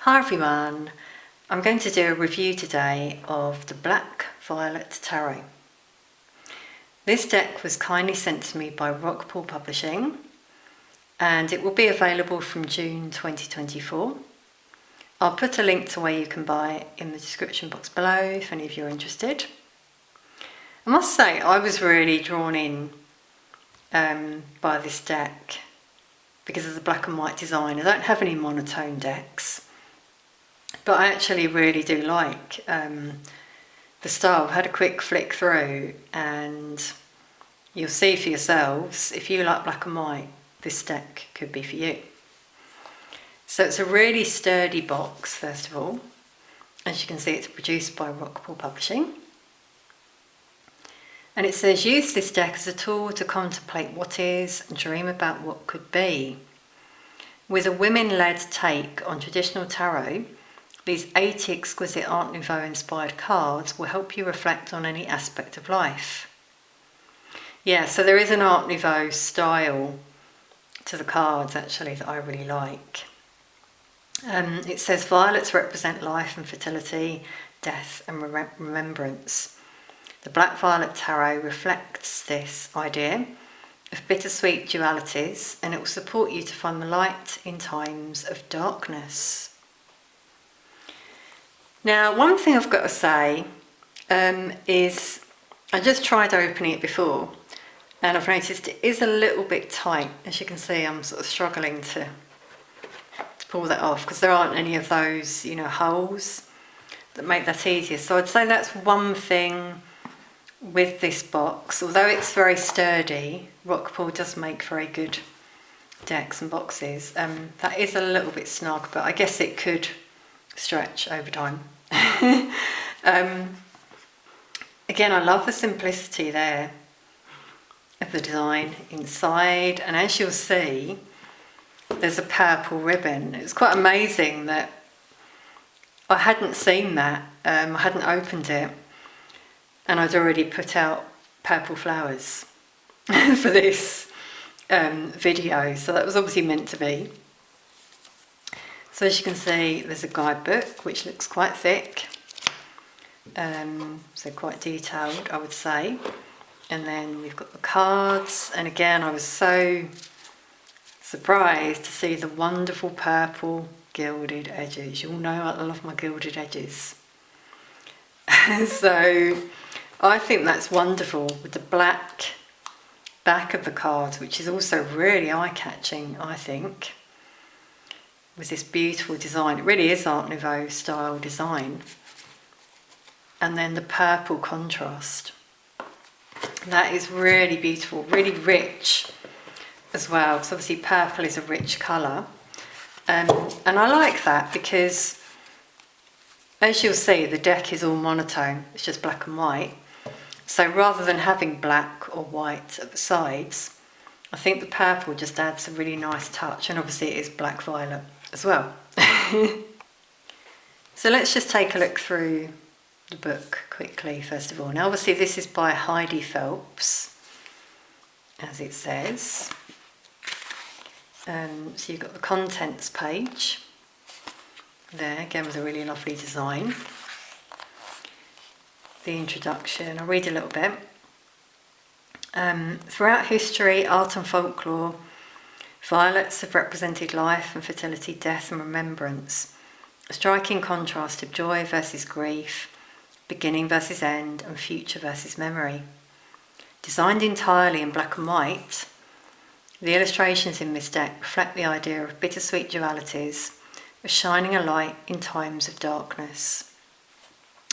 Hi everyone, I'm going to do a review today of the Black Violet Tarot. This deck was kindly sent to me by Rockpool Publishing and it will be available from June 2024. I'll put a link to where you can buy it in the description box below if any of you are interested. I must say I was really drawn in by this deck because of the black and white design. I don't have any monotone decks, but I actually really do like the style. I had a quick flick through and you'll see for yourselves, if you like black and white, this deck could be for you. So it's a really sturdy box, first of all. As you can see, it's produced by Rockpool Publishing. And it says, use this deck as a tool to contemplate what is and dream about what could be. With a women-led take on traditional tarot, these 80 exquisite Art Nouveau inspired cards will help you reflect on any aspect of life. Yeah, so there is an Art Nouveau style to the cards actually that I really like. It says violets represent life and fertility, death and remembrance. The Black Violet Tarot reflects this idea of bittersweet dualities, and it will support you to find the light in times of darkness. Now, one thing I've got to say is I just tried opening it before and I've noticed it is a little bit tight. As you can see, I'm sort of struggling to pull that off because there aren't any of those, holes that make that easier. So I'd say that's one thing with this box. Although it's very sturdy, Rockpool does make very good decks and boxes. That is a little bit snug, but I guess it could stretch over time. Again, I love the simplicity there of the design inside, and as you'll see, there's a purple ribbon. It's quite amazing that I hadn't seen that. I hadn't opened it, and I'd already put out purple flowers for this video, so that was obviously meant to be. So as you can see, there's a guidebook which looks quite thick, so quite detailed, I would say. And then we've got the cards, and again I was so surprised to see the wonderful purple gilded edges. You all know I love my gilded edges. So I think that's wonderful with the black back of the cards, which is also really eye-catching, I think, with this beautiful design. It really is Art Nouveau style design. And then the purple contrast. That is really beautiful, really rich as well, because obviously purple is a rich colour. And I like that because, as you'll see, the deck is all monotone. It's just black and white. So rather than having black or white at the sides, I think the purple just adds a really nice touch, and obviously it is black violet as well. So let's just take a look through the book quickly first of all. Now obviously this is by Heidi Phelps, as it says. So you've got the contents page there, again with a really lovely design. The introduction, I'll read a little bit. Throughout history, art and folklore, violets have represented life and fertility, death and remembrance. A striking contrast of joy versus grief, beginning versus end, and future versus memory. Designed entirely in black and white, the illustrations in this deck reflect the idea of bittersweet dualities, of shining a light in times of darkness.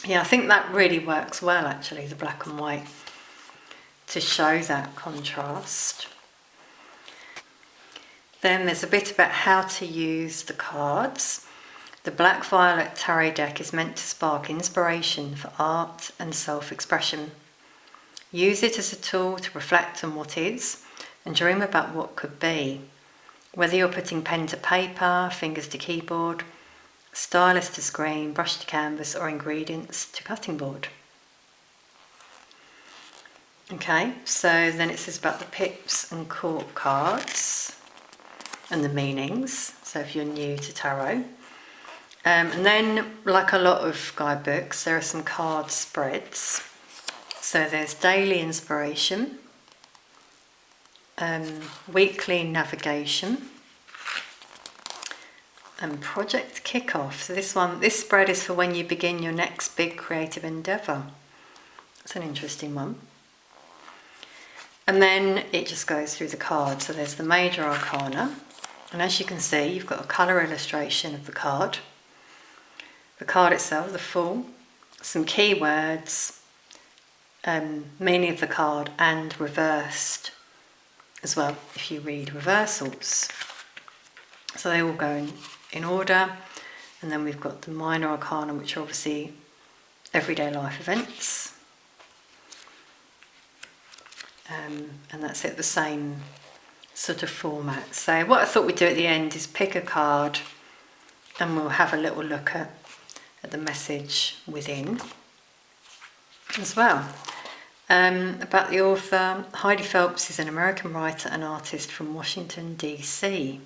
Yeah, I think that really works well actually, the black and white, to show that contrast. Then there's a bit about how to use the cards. The Black Violet Tarot deck is meant to spark inspiration for art and self-expression. Use it as a tool to reflect on what is and dream about what could be. Whether you're putting pen to paper, fingers to keyboard, stylus to screen, brush to canvas, or ingredients to cutting board. Okay, so then it says about the pips and court cards and the meanings. So if you're new to tarot, And then, like a lot of guidebooks, there are some card spreads. So there's daily inspiration, weekly navigation, and project kickoff. So this spread is for when you begin your next big creative endeavour. That's an interesting one. And then it just goes through the cards. So there's the major arcana, and as you can see, you've got a colour illustration of the card itself, the Fool, some keywords, meaning of the card, and reversed as well, if you read reversals. So they all go in order, and then we've got the minor arcana, which are obviously everyday life events. And that's it, the same sort of format. So what I thought we'd do at the end is pick a card, and we'll have a little look at the message within as well. About the author, Heidi Phelps is an American writer and artist from Washington, DC.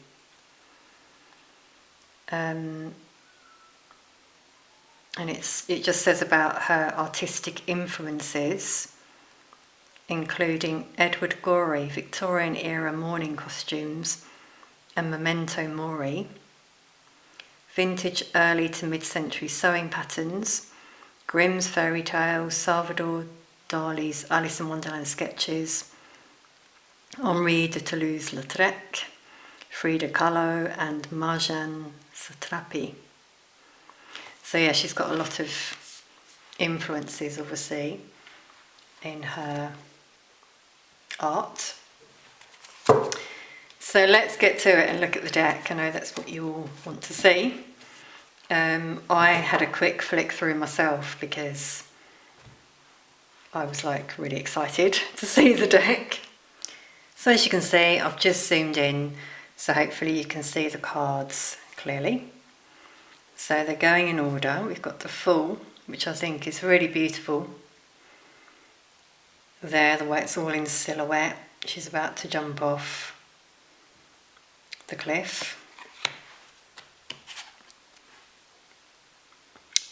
And it just says about her artistic influences, including Edward Gorey, Victorian era mourning costumes, and memento mori, vintage early to mid-century sewing patterns, Grimm's fairy tales, Salvador Dali's Alice in Wonderland sketches, Henri de Toulouse-Lautrec, Frida Kahlo, and Marjane Satrapi. So yeah, she's got a lot of influences, obviously, in her art. So let's get to it and look at the deck. I know that's what you all want to see. I had a quick flick through myself because I was like really excited to see the deck. So as you can see, I've just zoomed in, so hopefully you can see the cards clearly. So they're going in order. We've got the Fool, which I think is really beautiful. There, the way it's all in silhouette. She's about to jump off the cliff.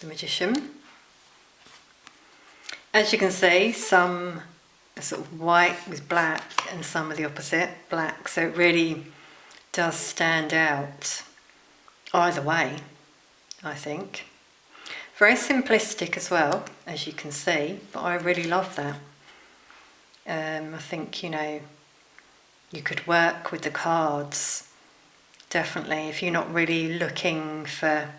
The Magician. As you can see, some are sort of white with black and some are the opposite, black. So it really does stand out either way, I think. Very simplistic as well, as you can see, but I really love that. I think, you know, you could work with the cards, definitely, if you're not really looking for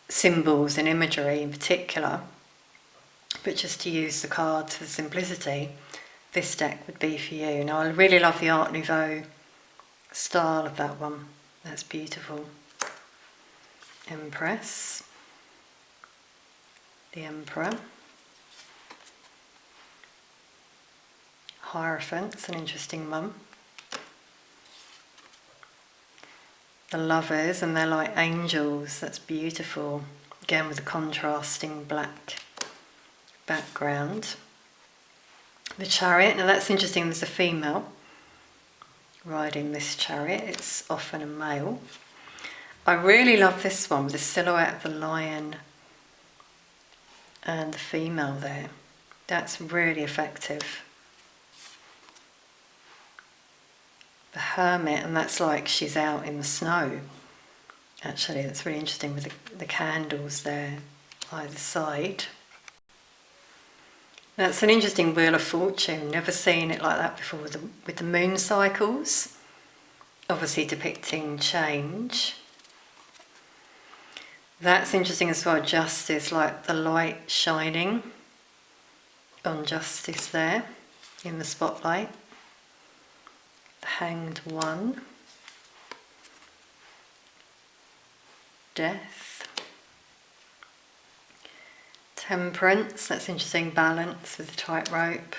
symbols and imagery in particular, but just to use the cards for simplicity, this deck would be for you. Now, I really love the Art Nouveau style of that one. That's beautiful. Empress. The Emperor. Hierophant's an interesting one. The Lovers, and they're like angels. That's beautiful. Again, with the contrasting black background. The Chariot. Now that's interesting. There's a female riding this chariot. It's often a male. I really love this one with the silhouette of the lion and the female there. That's really effective. The Hermit, and that's like she's out in the snow. Actually, that's really interesting with the candles there either side. That's an interesting Wheel of Fortune. Never seen it like that before with the moon cycles. Obviously depicting change. That's interesting as well. Justice, like the light shining on justice there in the spotlight. The Hanged One. Death. Temperance, that's interesting, balance with the tightrope.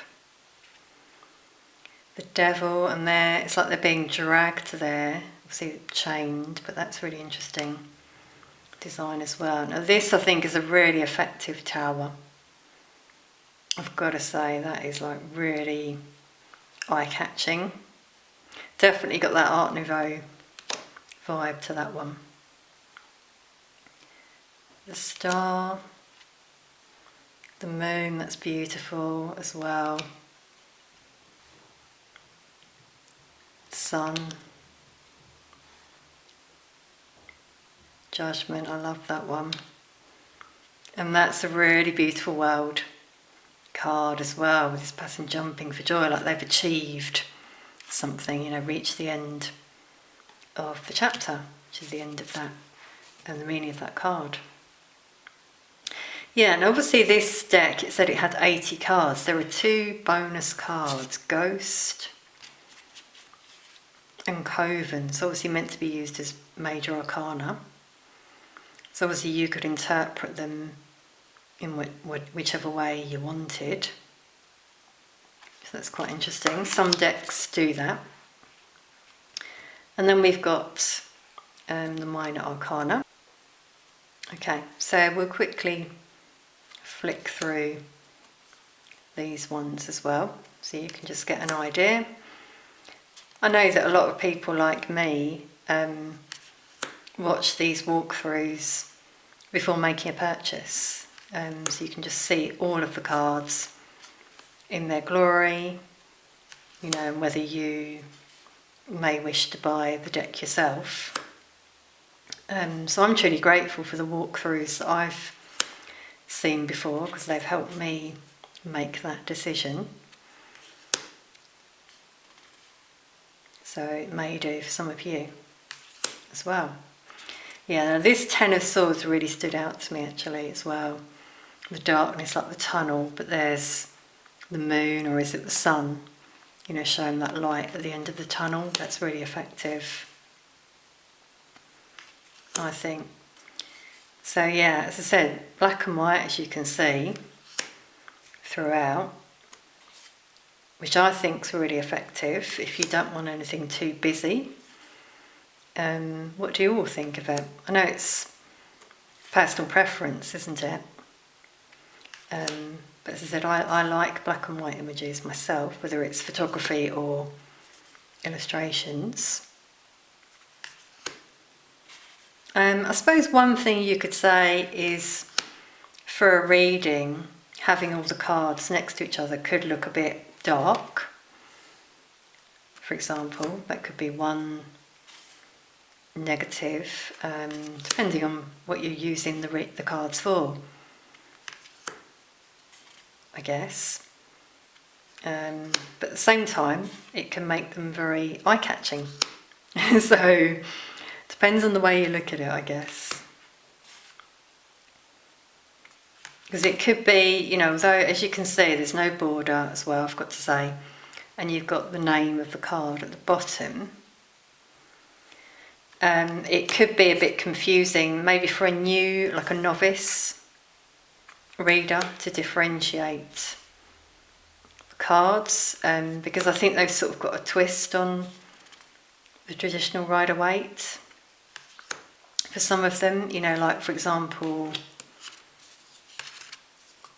The Devil, and there, it's like they're being dragged there, obviously chained, but that's really interesting design as well. Now this, I think, is a really effective tower. I've got to say, that is like really eye-catching. Definitely got that Art Nouveau vibe to that one. the star, the moon, that's beautiful as well, sun, judgment, I love that one. And that's a really beautiful world card as well, with this person jumping for joy, like they've achieved something, you know, reached the end of the chapter, which is the end of that, and the meaning of that card. Yeah, and obviously this deck, it said it had 80 cards. There are 2 bonus cards, Ghost and Coven. It's obviously meant to be used as major arcana. So obviously you could interpret them in whichever way you wanted. So that's quite interesting. Some decks do that. And then we've got the minor arcana. Okay, so we'll quickly flick through these ones as well, so you can just get an idea. I know that a lot of people like me watch these walkthroughs before making a purchase, so you can just see all of the cards in their glory, you know, and whether you may wish to buy the deck yourself. So I'm truly grateful for the walkthroughs that I've seen before, because they've helped me make that decision. So it may do for some of you as well. Yeah, now this Ten of Swords really stood out to me actually as well. The darkness, like the tunnel, but there's the moon, or is it the sun, you know, showing that light at the end of the tunnel. That's really effective, I think. So yeah, as I said, black and white, as you can see throughout, which I think is really effective if you don't want anything too busy. What do you all think of it? I know it's personal preference, isn't it? But as I said, I like black and white images myself, whether it's photography or illustrations. I suppose one thing you could say is, for a reading, having all the cards next to each other could look a bit dark. For example, that could be one negative, depending on what you're using the cards for, I guess. But at the same time, it can make them very eye-catching. So, depends on the way you look at it, I guess. Because it could be, you know, although as you can see there's no border as well, I've got to say, and you've got the name of the card at the bottom, it could be a bit confusing, maybe for a new, like a novice reader, to differentiate the cards, because I think they've sort of got a twist on the traditional Rider-Waite. For some of them, you know, like for example,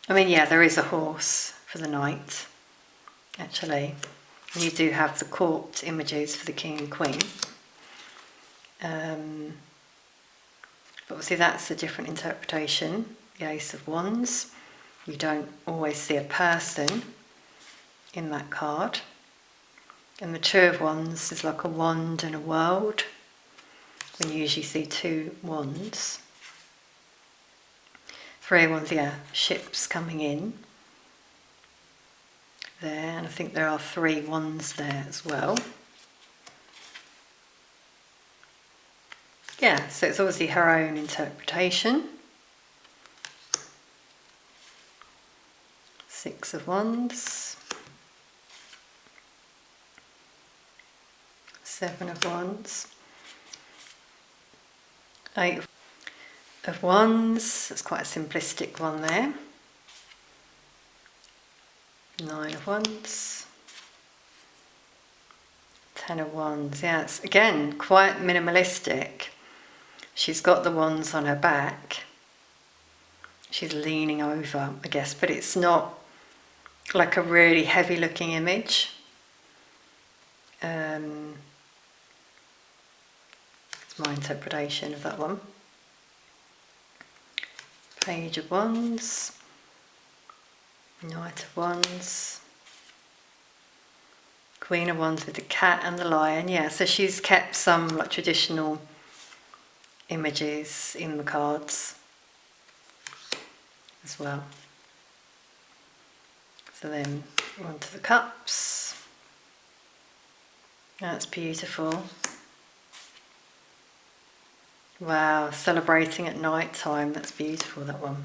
I mean, yeah, there is a horse for the knight, actually. And you do have the court images for the king and queen. But obviously that's a different interpretation. The Ace of Wands. You don't always see a person in that card. And the Two of Wands is like a wand and a world, when you usually see 2 wands. 3 of Wands, yeah, ships coming in there, and I think there are 3 wands there as well. Yeah, so it's obviously her own interpretation. 6 of Wands. 7 of Wands. 8 of Wands, that's quite a simplistic one there. 9 of Wands. 10 of Wands, yeah, it's again quite minimalistic. She's got the wands on her back. She's leaning over, I guess, but it's not like a really heavy looking image. It's my interpretation of that one. Page of Wands, Knight of Wands, Queen of Wands with the cat and the lion. Yeah, so she's kept some like traditional images in the cards as well. So then on to the cups. That's beautiful. Wow, celebrating at night time. That's beautiful, that one.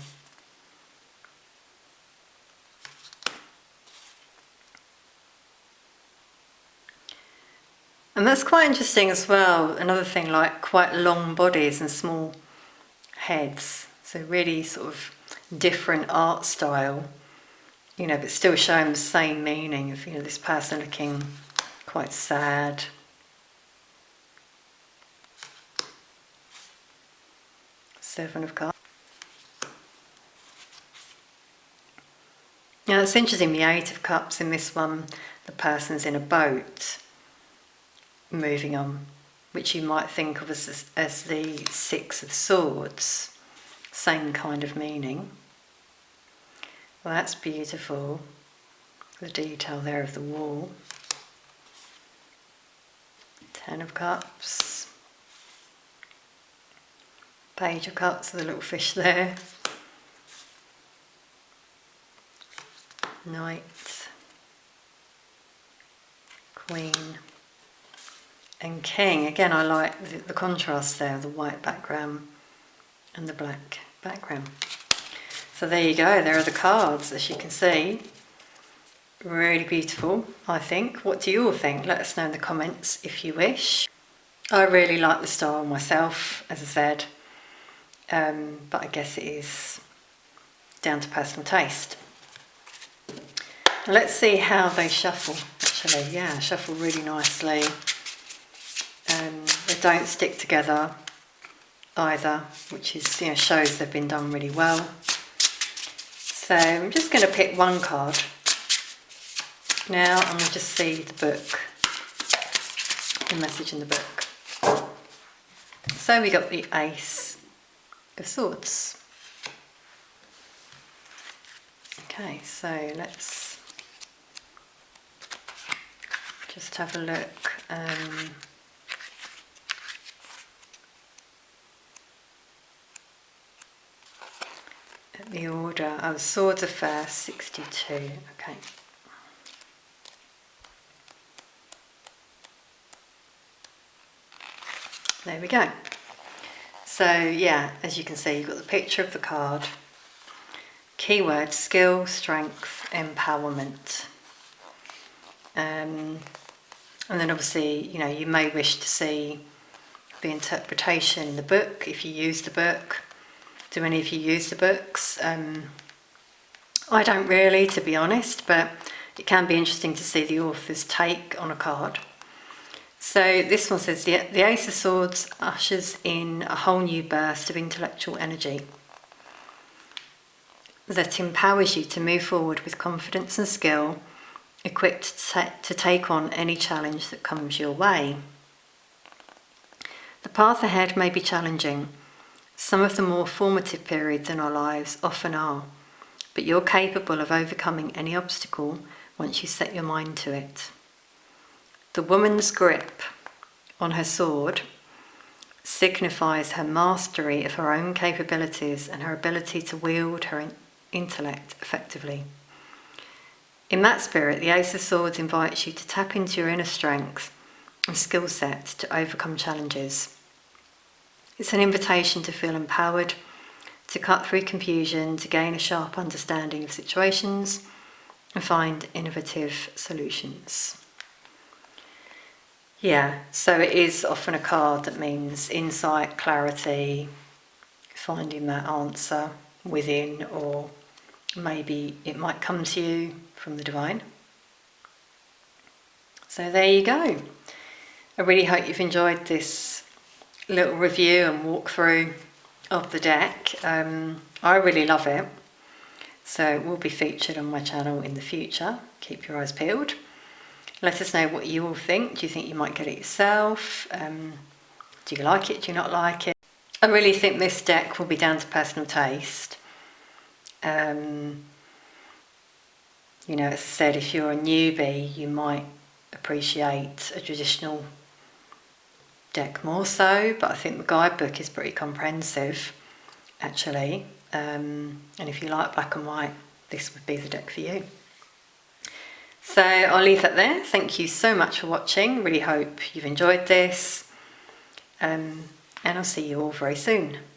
And that's quite interesting as well. Another thing, like quite long bodies and small heads. So really sort of different art style, you know, but still showing the same meaning of, you know, this person looking quite sad. Seven of Cups. Now it's interesting, the Eight of Cups in this one, the person's in a boat moving on, which you might think of as the Six of Swords. Same kind of meaning. Well, that's beautiful. The detail there of the wall. Ten of Cups. Page of Cups with a little fish there. Knight. Queen. And King. Again, I like the contrast there, the white background and the black background. So there you go, there are the cards, as you can see. Really beautiful, I think. What do you all think? Let us know in the comments if you wish. I really like the style myself, as I said. But I guess it is down to personal taste. Let's see how they shuffle. Actually, yeah, shuffle really nicely. They don't stick together either, which is, you know, shows they've been done really well. So I'm just going to pick one card now, and we'll just see the book, the message in the book. So we got the Ace of Swords. Okay, so let's just have a look. At the order. Oh, Swords are first, 62. Okay. There we go. So yeah, as you can see, you've got the picture of the card. Keyword: skill, strength, empowerment. And then obviously, you know, you may wish to see the interpretation in the book if you use the book. Do any of you use the books? I don't really, to be honest, but it can be interesting to see the author's take on a card. So this one says, the Ace of Swords ushers in a whole new burst of intellectual energy that empowers you to move forward with confidence and skill, equipped to take on any challenge that comes your way. The path ahead may be challenging. Some of the more formative periods in our lives often are, but you're capable of overcoming any obstacle once you set your mind to it. The woman's grip on her sword signifies her mastery of her own capabilities and her ability to wield her intellect effectively. In that spirit, the Ace of Swords invites you to tap into your inner strength and skill set to overcome challenges. It's an invitation to feel empowered, to cut through confusion, to gain a sharp understanding of situations and find innovative solutions. Yeah, so it is often a card that means insight, clarity, finding that answer within, or maybe it might come to you from the divine. So there you go. I really hope you've enjoyed this little review and walkthrough of the deck. I really love it. So it will be featured on my channel in the future. Keep your eyes peeled. Let us know what you all think. Do you think you might get it yourself? Do you like it? Do you not like it? I really think this deck will be down to personal taste. You know, as I said, if you're a newbie, you might appreciate a traditional deck more so, but I think the guidebook is pretty comprehensive, actually. And if you like black and white, this would be the deck for you. So I'll leave that there. Thank you so much for watching. Really hope you've enjoyed this. And I'll see you all very soon.